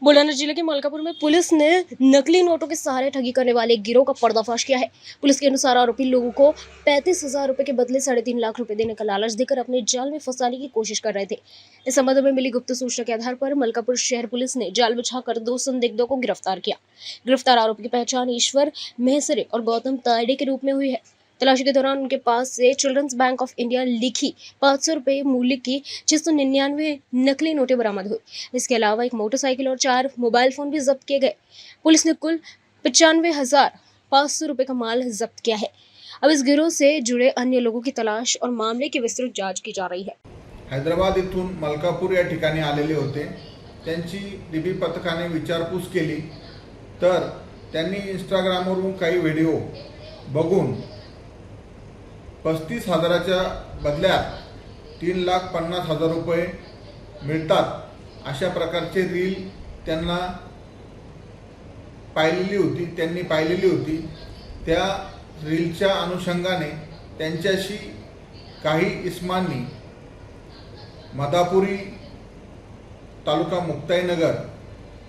बुलंदशहर जिले के मलकापुर में पुलिस ने नकली नोटों के सहारे ठगी करने वाले एक गिरोह का पर्दाफाश किया है। पुलिस के अनुसार आरोपी लोगों को 35,000 रुपए के बदले 3.5 लाख रुपए देने का लालच देकर अपने जाल में फंसाने की कोशिश कर रहे थे। इस संबंध में मिली गुप्त सूचना के आधार पर मलकापुर शहर पुलिस ने जाल बिछाकर 2 संदिग्धों को गिरफ्तार किया। गिरफ्तार आरोपी की पहचान ईश्वर मेहसरे और गौतम तायडे के रूप में हुई है। तलाशी के दौरान उनके पास से चिल्ड्रंस बैंक ऑफ इंडिया लिखी 500 रुपए मूल्य की 699 नकली नोटें बरामद हुई। इसके अलावा एक मोटरसाइकिल और 4 मोबाइल फोन भी जब्त किए गए। पुलिस ने कुल 95,500 रुपए का माल जब्त किया है। अब इस गिरोह से जुड़े अन्य लोगों की तलाश और मामले की विस्तृत जांच की जा रही है। हैदराबाद इथून मलकापूर या ठिकाणी आलेले होते। त्यांची डीबी पथकाने विचारपूस केली तर त्यांनी इंस्टाग्रामवरून काही व्हिडिओ बघून 35,000च्या बदल्यात 3,50,000 रुपये मिळतात अशा प्रकारचे रील त्यांनी पाहिलेली होती। त्या रीलच्या अनुषंगाने त्यांच्याशी काही इसमांनी मदापुरी तालुका मुक्ताईनगर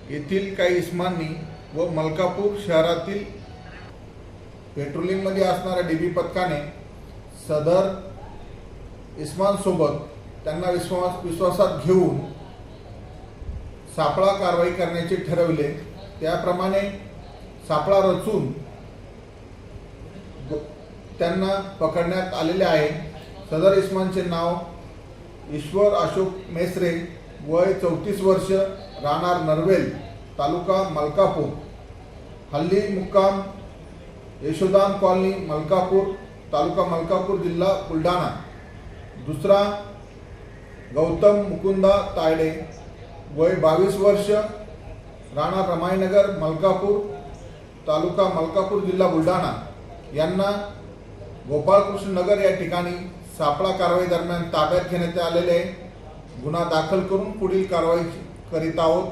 येथील काही इसमांनी व मलकापूर शहरातील पेट्रोलिंगमध्ये असणाऱ्या डीबी पथकाने सदर इस्मांसोबत त्यांना विश्वासात घेऊन सापळा कारवाई करण्याचे ठरवले। त्याप्रमाणे सापळा रचून त्यांना पकडण्यात आलेले आहे। सदर इस्मांचे नाव ईश्वर अशोक मेसरे, वय 34 वर्ष, राहणार नरवेल, तालुका मलकापूर, हल्ली मुक्काम यशोदान कॉलनी मलकापूर, तालुका मलकापूर, जिल्हा बुलढाणा। दुसरा गौतम मुकुंदा तायडे, वय 22 वर्ष, राहणार रमाईनगर मलकापूर, तालुका मलकापूर, जिल्हा बुलढाणा यांना गोपाळकृष्ण नगर या ठिकाणी सापळा कारवाई दरम्यान ताब्यात घेण्यात आलेले गुन्हा दाखल करून पुढील कारवाई करीत आहोत।